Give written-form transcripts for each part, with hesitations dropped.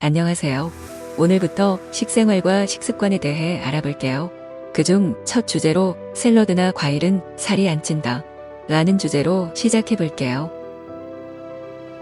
안녕하세요. 오늘부터 식생활과 식습관에 대해 알아볼게요. 그중 첫 주제로 샐러드나 과일은 살이 안 찐다 라는 주제로 시작해 볼게요.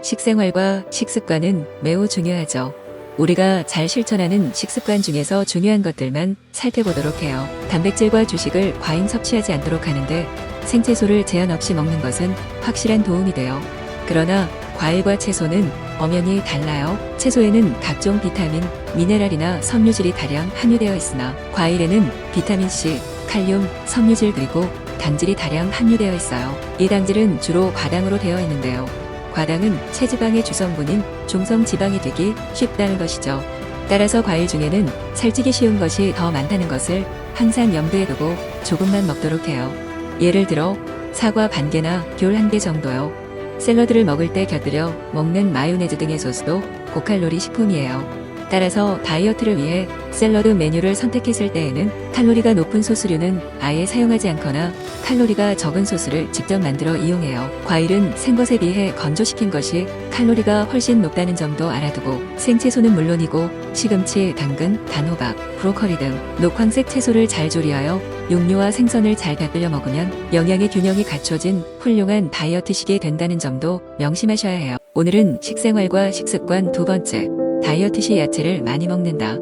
식생활과 식습관은 매우 중요하죠. 우리가 잘 실천하는 식습관 중에서 중요한 것들만 살펴보도록 해요. 단백질과 주식을 과잉 섭취하지 않도록 하는데 생채소를 제한 없이 먹는 것은 확실한 도움이 돼요. 그러나 과일과 채소는 엄연히 달라요. 채소에는 각종 비타민, 미네랄이나 섬유질이 다량 함유되어 있으나 과일에는 비타민C, 칼륨, 섬유질 그리고 당질이 다량 함유되어 있어요. 이 당질은 주로 과당으로 되어 있는데요. 과당은 체지방의 주성분인 중성지방이 되기 쉽다는 것이죠. 따라서 과일 중에는 살찌기 쉬운 것이 더 많다는 것을 항상 염두에 두고 조금만 먹도록 해요. 예를 들어 사과 반 개나 귤 한 개 정도요. 샐러드를 먹을 때 곁들여 먹는 마요네즈 등의 소스도 고칼로리 식품이에요. 따라서 다이어트를 위해 샐러드 메뉴를 선택했을 때에는 칼로리가 높은 소스류는 아예 사용하지 않거나 칼로리가 적은 소스를 직접 만들어 이용해요. 과일은 생것에 비해 건조시킨 것이 칼로리가 훨씬 높다는 점도 알아두고 생채소는 물론이고 시금치, 당근, 단호박, 브로콜리 등 녹황색 채소를 잘 조리하여 육류와 생선을 잘 곁들여 먹으면 영양의 균형이 갖춰진 훌륭한 다이어트식이 된다는 점도 명심하셔야 해요. 오늘은 식생활과 식습관 두 번째, 다이어트 시 야채를 많이 먹는다.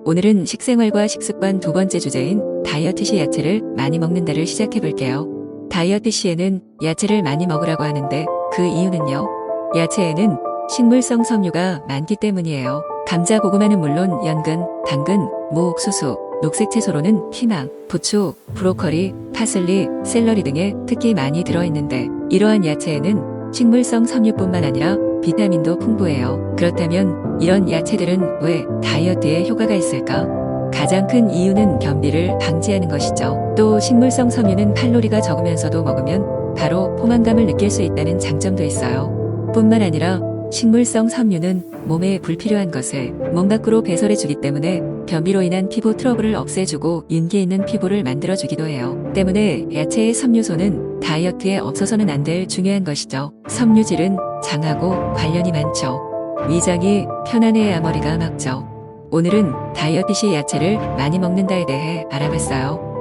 오늘은 식생활과 식습관 두 번째 주제인 다이어트 시 야채를 많이 먹는다를 시작해 볼게요. 다이어트 시에는 야채를 많이 먹으라고 하는데 그 이유는요. 야채에는 식물성 섬유가 많기 때문이에요. 감자, 고구마는 물론 연근, 당근, 무, 옥수수, 녹색 채소로는 피망, 부추, 브로콜리, 파슬리, 샐러리 등에 특히 많이 들어있는데 이러한 야채에는 식물성 섬유뿐만 아니라 비타민도 풍부해요. 그렇다면 이런 야채들은 왜 다이어트에 효과가 있을까? 가장 큰 이유는 변비를 방지하는 것이죠. 또 식물성 섬유는 칼로리가 적으면서도 먹으면 바로 포만감을 느낄 수 있다는 장점도 있어요. 뿐만 아니라 식물성 섬유는 몸에 불필요한 것을 몸 밖으로 배설해주기 때문에 변비로 인한 피부 트러블을 없애주고 윤기 있는 피부를 만들어주기도 해요. 때문에 야채의 섬유소는 다이어트에 없어서는 안 될 중요한 것이죠. 섬유질은 장하고 관련이 많죠. 위장이 편안해야 머리가 막죠. 오늘은 다이어트 시 야채를 많이 먹는다에 대해 알아봤어요.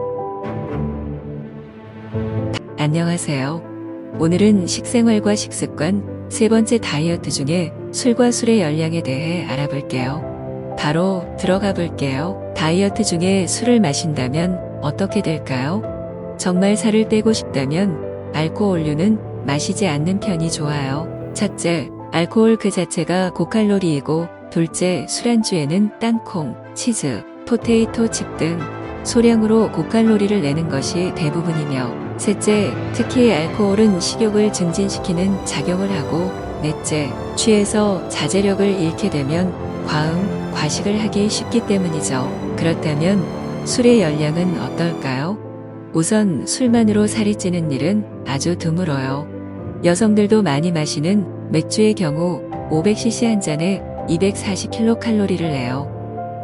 안녕하세요. 오늘은 식생활과 식습관 세 번째 다이어트 중에 술과 술의 열량에 대해 알아볼게요. 바로 들어가 볼게요. 다이어트 중에 술을 마신다면 어떻게 될까요? 정말 살을 빼고 싶다면 알코올류는 마시지 않는 편이 좋아요. 첫째, 알코올 그 자체가 고칼로리이고 둘째, 술안주에는 땅콩, 치즈, 포테이토 칩 등 소량으로 고칼로리를 내는 것이 대부분이며 셋째, 특히 알코올은 식욕을 증진시키는 작용을 하고 넷째, 취해서 자제력을 잃게 되면 과음, 과식을 하기 쉽기 때문이죠. 그렇다면 술의 열량은 어떨까요? 우선 술만으로 살이 찌는 일은 아주 드물어요. 여성들도 많이 마시는 맥주의 경우 500cc 한 잔에 240kcal를 내요.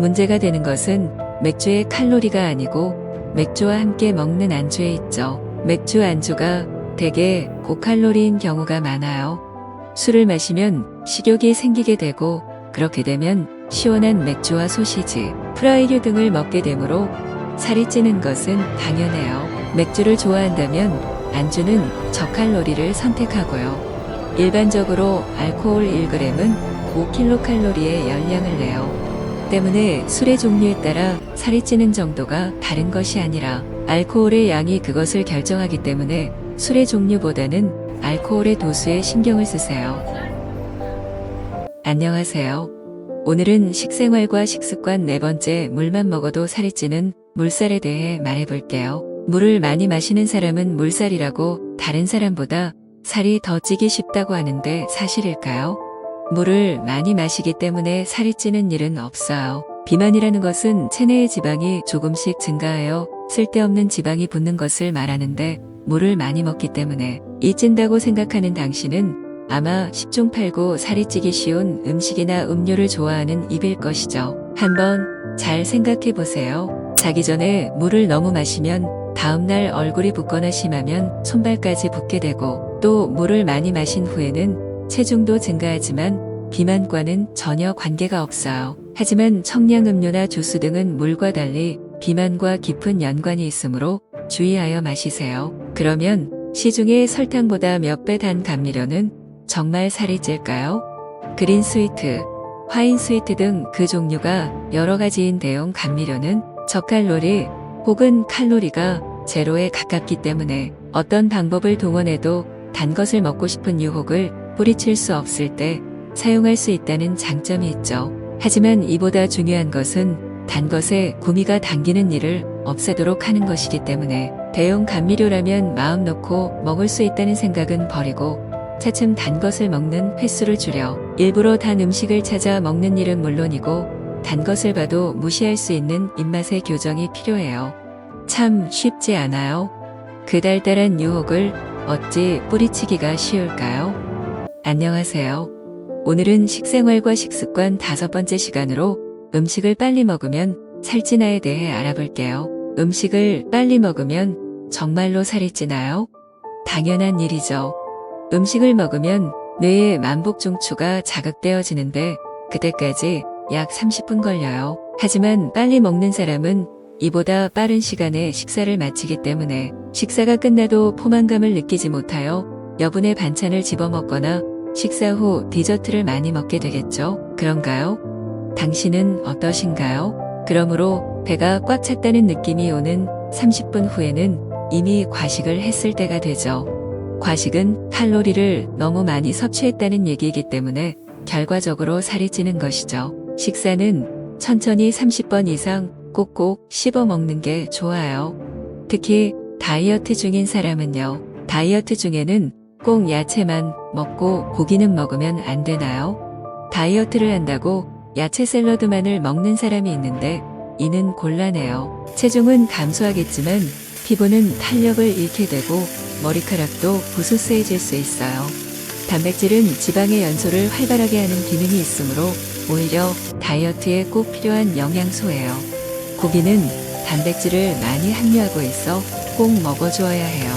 문제가 되는 것은 맥주의 칼로리가 아니고 맥주와 함께 먹는 안주에 있죠. 맥주 안주가 대개 고칼로리인 경우가 많아요. 술을 마시면 식욕이 생기게 되고 그렇게 되면 시원한 맥주와 소시지, 프라이류 등을 먹게 되므로 살이 찌는 것은 당연해요. 맥주를 좋아한다면 안주는 저칼로리를 선택하고요. 일반적으로 알코올 1g은 5kcal의 열량을 내요. 때문에 술의 종류에 따라 살이 찌는 정도가 다른 것이 아니라 알코올의 양이 그것을 결정하기 때문에 술의 종류보다는 알코올의 도수에 신경을 쓰세요. 안녕하세요. 오늘은 식생활과 식습관 네 번째 물만 먹어도 살이 찌는 물살에 대해 말해볼게요. 물을 많이 마시는 사람은 물살이라고 다른 사람보다 살이 더 찌기 쉽다고 하는데 사실일까요? 물을 많이 마시기 때문에 살이 찌는 일은 없어요. 비만이라는 것은 체내의 지방이 조금씩 증가하여 쓸데없는 지방이 붙는 것을 말하는데 물을 많이 먹기 때문에 이 찐다고 생각하는 당신은 아마 10중 8구 살이 찌기 쉬운 음식이나 음료를 좋아하는 입일 것이죠. 한번 잘 생각해 보세요. 자기 전에 물을 너무 마시면 다음날 얼굴이 붓거나 심하면 손발까지 붓게 되고 또 물을 많이 마신 후에는 체중도 증가하지만 비만과는 전혀 관계가 없어요. 하지만 청량음료나 주스 등은 물과 달리 비만과 깊은 연관이 있으므로 주의하여 마시세요. 그러면 시중의 설탕보다 몇 배 단 감미료는 정말 살이 찔까요? 그린 스위트, 화인 스위트 등 그 종류가 여러 가지인 대용 감미료는 저칼로리 혹은 칼로리가 제로에 가깝기 때문에 어떤 방법을 동원해도 단 것을 먹고 싶은 유혹을 뿌리칠 수 없을 때 사용할 수 있다는 장점이 있죠. 하지만 이보다 중요한 것은 단 것에 구미가 당기는 일을 없애도록 하는 것이기 때문에 대용 감미료라면 마음 놓고 먹을 수 있다는 생각은 버리고 차츰 단 것을 먹는 횟수를 줄여 일부러 단 음식을 찾아 먹는 일은 물론이고 단 것을 봐도 무시할 수 있는 입맛의 교정이 필요해요. 참 쉽지 않아요? 그 달달한 유혹을 어찌 뿌리치기가 쉬울까요? 안녕하세요. 오늘은 식생활과 식습관 5번째 시간으로 음식을 빨리 먹으면 살찌나에 대해 알아볼게요. 음식을 빨리 먹으면 정말로 살이 찌나요? 당연한 일이죠. 음식을 먹으면 뇌의 만복중추가 자극되어지는데 그때까지 약 30분 걸려요. 하지만 빨리 먹는 사람은 이보다 빠른 시간에 식사를 마치기 때문에 식사가 끝나도 포만감을 느끼지 못하여 여분의 반찬을 집어먹거나 식사 후 디저트를 많이 먹게 되겠죠. 그런가요? 당신은 어떠신가요? 그러므로 배가 꽉 찼다는 느낌이 오는 30분 후에는 이미 과식을 했을 때가 되죠. 과식은 칼로리를 너무 많이 섭취했다는 얘기이기 때문에 결과적으로 살이 찌는 것이죠. 식사는 천천히 30번 이상 꼭꼭 씹어 먹는 게 좋아요. 특히 다이어트 중인 사람은요. 다이어트 중에는 꼭 야채만 먹고 고기는 먹으면 안 되나요? 다이어트를 한다고 야채 샐러드만을 먹는 사람이 있는데 이는 곤란해요. 체중은 감소하겠지만 피부는 탄력을 잃게 되고 머리카락도 부스스해질 수 있어요. 단백질은 지방의 연소를 활발하게 하는 기능이 있으므로 오히려 다이어트에 꼭 필요한 영양소예요. 고기는 단백질을 많이 함유하고 있어 꼭 먹어주어야 해요.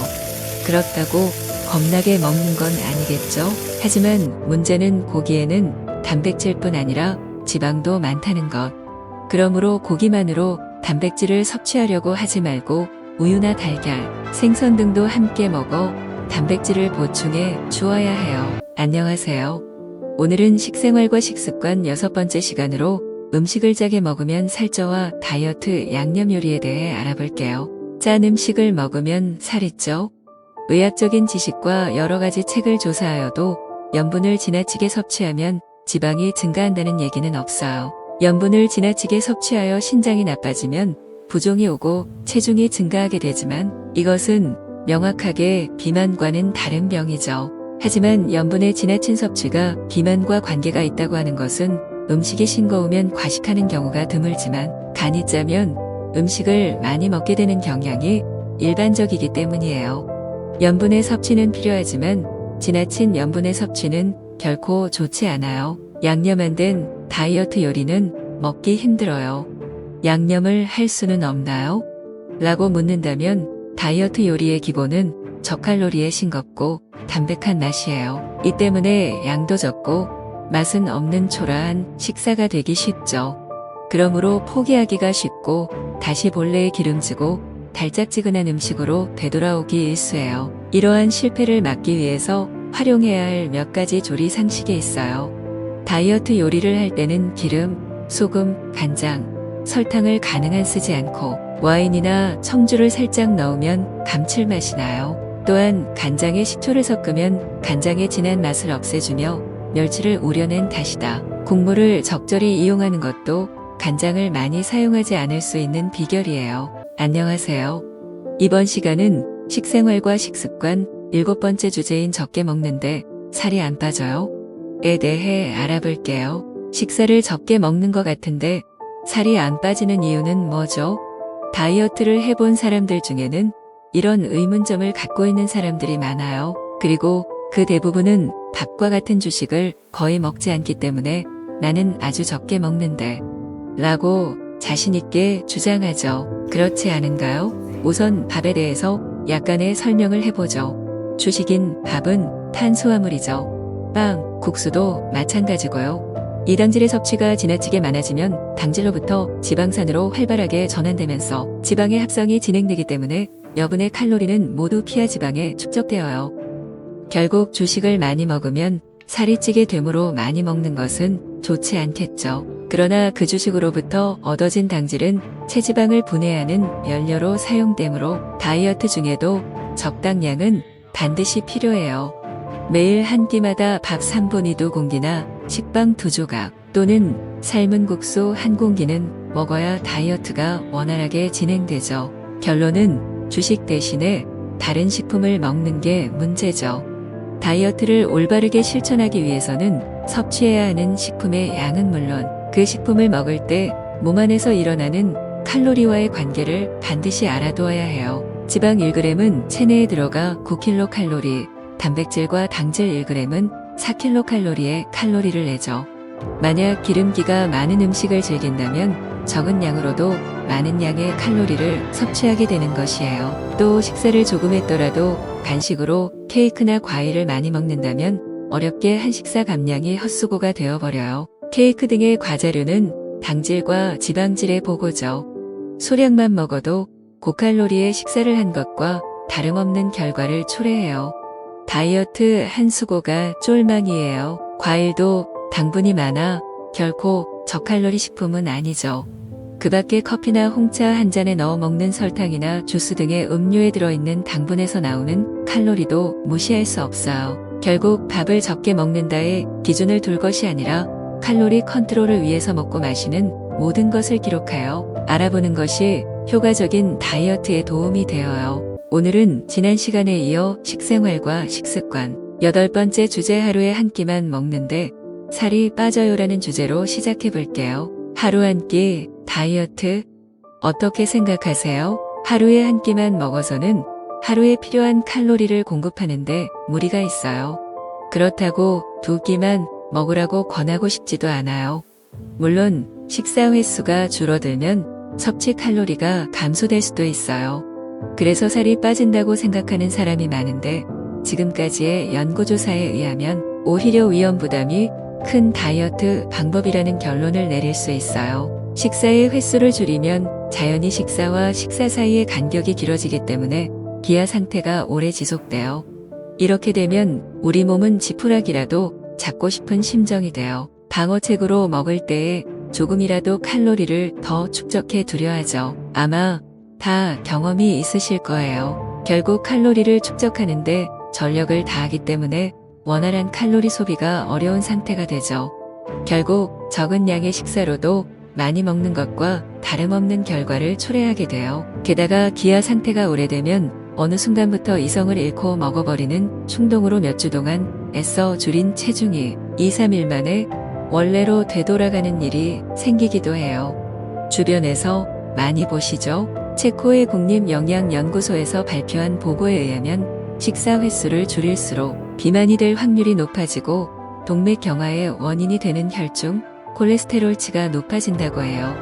그렇다고 겁나게 먹는 건 아니겠죠? 하지만 문제는 고기에는 단백질뿐 아니라 지방도 많다는 것. 그러므로 고기만으로 단백질을 섭취하려고 하지 말고 우유나 달걀, 생선 등도 함께 먹어 단백질을 보충해 주어야 해요. 안녕하세요. 오늘은 식생활과 식습관 6번째 시간으로 음식을 짜게 먹으면 살쪄와 다이어트 양념 요리에 대해 알아볼게요. 짠 음식을 먹으면 살이 쪄? 의학적인 지식과 여러 가지 책을 조사하여도 염분을 지나치게 섭취하면 지방이 증가한다는 얘기는 없어요. 염분을 지나치게 섭취하여 신장이 나빠지면 부종이 오고 체중이 증가하게 되지만 이것은 명확하게 비만과는 다른 병이죠. 하지만 염분의 지나친 섭취가 비만과 관계가 있다고 하는 것은 음식이 싱거우면 과식하는 경우가 드물지만 간이 짜면 음식을 많이 먹게 되는 경향이 일반적이기 때문이에요. 염분의 섭취는 필요하지만 지나친 염분의 섭취는 결코 좋지 않아요. 양념 안 된 다이어트 요리는 먹기 힘들어요. 양념을 할 수는 없나요? 라고 묻는다면 다이어트 요리의 기본은 저칼로리에 싱겁고 담백한 맛이에요. 이 때문에 양도 적고 맛은 없는 초라한 식사가 되기 쉽죠. 그러므로 포기하기가 쉽고 다시 본래의 기름지고 달짝지근한 음식으로 되돌아오기 일쑤예요. 이러한 실패를 막기 위해서 활용해야 할 몇 가지 조리 상식이 있어요. 다이어트 요리를 할 때는 기름, 소금, 간장, 설탕을 가능한 쓰지 않고 와인이나 청주를 살짝 넣으면 감칠맛이 나요. 또한 간장에 식초를 섞으면 간장의 진한 맛을 없애주며 멸치를 우려낸 탓이다. 국물을 적절히 이용하는 것도 간장을 많이 사용하지 않을 수 있는 비결이에요. 안녕하세요. 이번 시간은 식생활과 식습관 7번째 주제인 적게 먹는데 살이 안 빠져요? 에 대해 알아볼게요. 식사를 적게 먹는 것 같은데 살이 안 빠지는 이유는 뭐죠? 다이어트를 해본 사람들 중에는 이런 의문점을 갖고 있는 사람들이 많아요. 그리고 그 대부분은 밥과 같은 주식을 거의 먹지 않기 때문에 나는 아주 적게 먹는데 라고 자신있게 주장하죠. 그렇지 않은가요? 우선 밥에 대해서 약간의 설명을 해보죠. 주식인 밥은 탄수화물이죠. 빵, 국수도 마찬가지고요. 이당질의 섭취가 지나치게 많아지면 당질로부터 지방산으로 활발하게 전환되면서 지방의 합성이 진행되기 때문에 여분의 칼로리는 모두 피하 지방에 축적되어요. 결국 주식을 많이 먹으면 살이 찌게 되므로 많이 먹는 것은 좋지 않겠죠. 그러나 그 주식으로부터 얻어진 당질은 체지방을 분해하는 연료로 사용되므로 다이어트 중에도 적당량은 반드시 필요해요. 매일 한 끼마다 밥 3분의 2공기나 식빵 2조각 또는 삶은 국수 1공기는 먹어야 다이어트가 원활하게 진행되죠. 결론은 주식 대신에 다른 식품을 먹는 게 문제죠. 다이어트를 올바르게 실천하기 위해서는 섭취해야 하는 식품의 양은 물론 그 식품을 먹을 때 몸 안에서 일어나는 칼로리와의 관계를 반드시 알아두어야 해요. 지방 1g은 체내에 들어가 9kcal, 단백질과 당질 1g은 4kcal의 칼로리를 내죠. 만약 기름기가 많은 음식을 즐긴다면 적은 양으로도 많은 양의 칼로리를 섭취하게 되는 것이에요. 또 식사를 조금 했더라도 간식으로 케이크나 과일을 많이 먹는다면 어렵게 한 식사 감량이 헛수고가 되어버려요. 케이크 등의 과자류는 당질과 지방질의 보고죠. 소량만 먹어도 고칼로리의 식사를 한 것과 다름없는 결과를 초래해요. 다이어트 한 수고가 쫄망이에요. 과일도 당분이 많아 결코 저칼로리 식품은 아니죠. 그 밖에 커피나 홍차 한 잔에 넣어 먹는 설탕이나 주스 등의 음료에 들어있는 당분에서 나오는 칼로리도 무시할 수 없어요. 결국 밥을 적게 먹는다에 기준을 둘 것이 아니라 칼로리 컨트롤을 위해서 먹고 마시는 모든 것을 기록하여 알아보는 것이 효과적인 다이어트에 도움이 되어요. 오늘은 지난 시간에 이어 식생활과 식습관 8번째 주제 하루에 한 끼만 먹는데 살이 빠져요라는 주제로 시작해 볼게요. 하루 한 끼 다이어트 어떻게 생각하세요? 하루에 한 끼만 먹어서는 하루에 필요한 칼로리를 공급하는데 무리가 있어요. 그렇다고 2끼만 먹으라고 권하고 싶지도 않아요. 물론 식사 횟수가 줄어들면 섭취 칼로리가 감소될 수도 있어요. 그래서 살이 빠진다고 생각하는 사람이 많은데 지금까지의 연구조사에 의하면 오히려 위험 부담이 큰 다이어트 방법이라는 결론을 내릴 수 있어요. 식사의 횟수를 줄이면 자연히 식사와 식사 사이의 간격이 길어지기 때문에 기아 상태가 오래 지속돼요. 이렇게 되면 우리 몸은 지푸라기라도 잡고 싶은 심정이 돼요. 방어책으로 먹을 때에 조금이라도 칼로리를 더 축적해 두려 하죠. 아마 다 경험이 있으실 거예요. 결국 칼로리를 축적하는데 전력을 다하기 때문에 원활한 칼로리 소비가 어려운 상태가 되죠. 결국 적은 양의 식사로도 많이 먹는 것과 다름없는 결과를 초래하게 돼요. 게다가 기아 상태가 오래되면 어느 순간부터 이성을 잃고 먹어버리는 충동으로 몇 주 동안 애써 줄인 체중이 2-3일 만에 원래로 되돌아가는 일이 생기기도 해요. 주변에서 많이 보시죠? 체코의 국립영양연구소에서 발표한 보고에 의하면 식사 횟수를 줄일수록 비만이 될 확률이 높아지고 동맥 경화의 원인이 되는 혈중, 콜레스테롤치가 높아진다고 해요.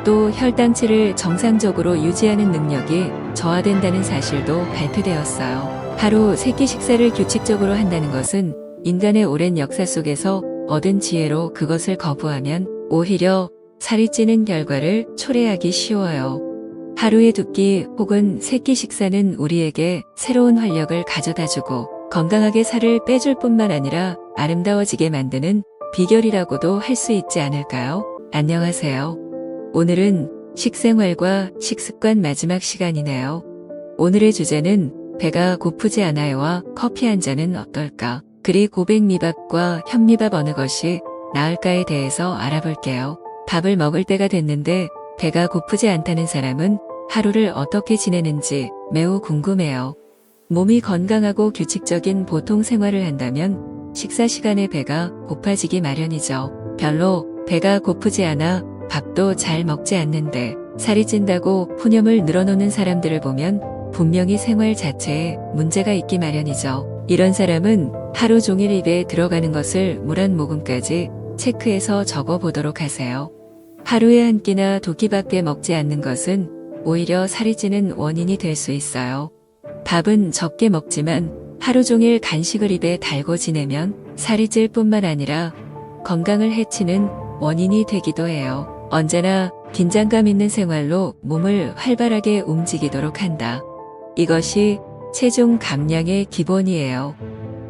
또 혈당치를 정상적으로 유지하는 능력이 저하된다는 사실도 발표되었어요. 하루 3끼 식사를 규칙적으로 한다는 것은 인간의 오랜 역사 속에서 얻은 지혜로 그것을 거부하면 오히려 살이 찌는 결과를 초래하기 쉬워요. 하루에 2끼 혹은 3끼 식사는 우리에게 새로운 활력을 가져다주고 건강하게 살을 빼줄 뿐만 아니라 아름다워지게 만드는 비결이라고도 할 수 있지 않을까요? 안녕하세요. 오늘은 식생활과 식습관 마지막 시간이네요. 오늘의 주제는 배가 고프지 않아요와 커피 한 잔은 어떨까? 그리 고백미밥과 현미밥 어느 것이 나을까에 대해서 알아볼게요. 밥을 먹을 때가 됐는데 배가 고프지 않다는 사람은 하루를 어떻게 지내는지 매우 궁금해요. 몸이 건강하고 규칙적인 보통 생활을 한다면 식사 시간에 배가 고파지기 마련이죠. 별로 배가 고프지 않아 밥도 잘 먹지 않는데 살이 찐다고 푸념을 늘어놓는 사람들을 보면 분명히 생활 자체에 문제가 있기 마련이죠. 이런 사람은 하루 종일 입에 들어가는 것을 물 한 모금까지 체크해서 적어보도록 하세요. 하루에 한 끼나 2끼밖에 먹지 않는 것은 오히려 살이 찌는 원인이 될 수 있어요. 밥은 적게 먹지만 하루 종일 간식을 입에 달고 지내면 살이 찔 뿐만 아니라 건강을 해치는 원인이 되기도 해요. 언제나 긴장감 있는 생활로 몸을 활발하게 움직이도록 한다. 이것이 체중 감량의 기본이에요.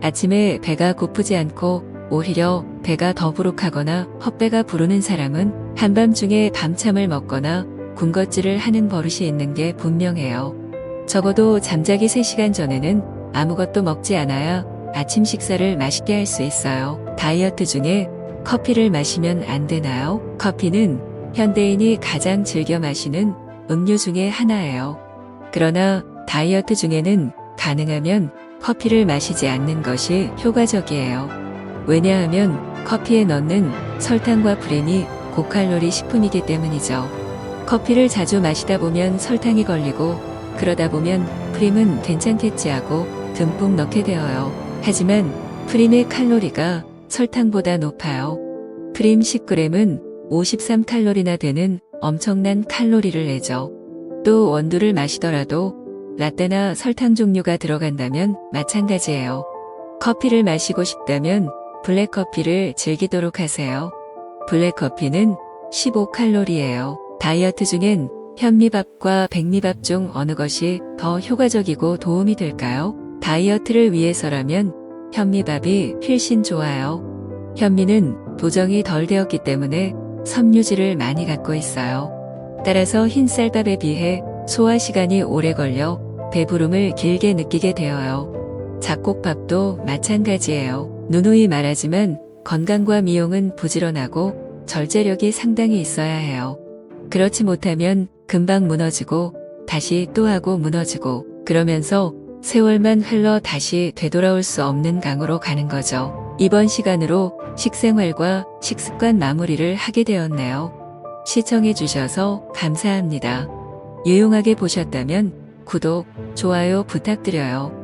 아침에 배가 고프지 않고 오히려 배가 더부룩하거나 헛배가 부르는 사람은 한밤중에 밤참을 먹거나 군것질을 하는 버릇이 있는 게 분명해요. 적어도 잠자기 3시간 전에는 아무것도 먹지 않아야 아침 식사를 맛있게 할 수 있어요. 다이어트 중에 커피를 마시면 안 되나요? 커피는 현대인이 가장 즐겨 마시는 음료 중에 하나예요. 그러나 다이어트 중에는 가능하면 커피를 마시지 않는 것이 효과적이에요. 왜냐하면 커피에 넣는 설탕과 프린이 고칼로리 식품이기 때문이죠. 커피를 자주 마시다 보면 설탕이 걸리고 그러다 보면 프림은 괜찮겠지 하고 듬뿍 넣게 되어요. 하지만 프림의 칼로리가 설탕보다 높아요. 프림 10g은 53칼로리나 되는 엄청난 칼로리를 내죠. 또 원두를 마시더라도 라떼나 설탕 종류가 들어간다면 마찬가지예요. 커피를 마시고 싶다면 블랙커피를 즐기도록 하세요. 블랙커피는 15칼로리예요. 다이어트 중엔 현미밥과 백미밥 중 어느 것이 더 효과적이고 도움이 될까요? 다이어트를 위해서라면 현미밥이 훨씬 좋아요. 현미는 도정이 덜 되었기 때문에 섬유질을 많이 갖고 있어요. 따라서 흰쌀밥에 비해 소화 시간이 오래 걸려 배부름을 길게 느끼게 되어요. 잡곡밥도 마찬가지예요. 누누이 말하지만 건강과 미용은 부지런하고 절제력이 상당히 있어야 해요. 그렇지 못하면 금방 무너지고 다시 또 하고 무너지고 그러면서 세월만 흘러 다시 되돌아올 수 없는 강으로 가는 거죠. 이번 시간으로 식생활과 식습관 마무리를 하게 되었네요. 시청해 주셔서 감사합니다. 유용하게 보셨다면 구독, 좋아요 부탁드려요.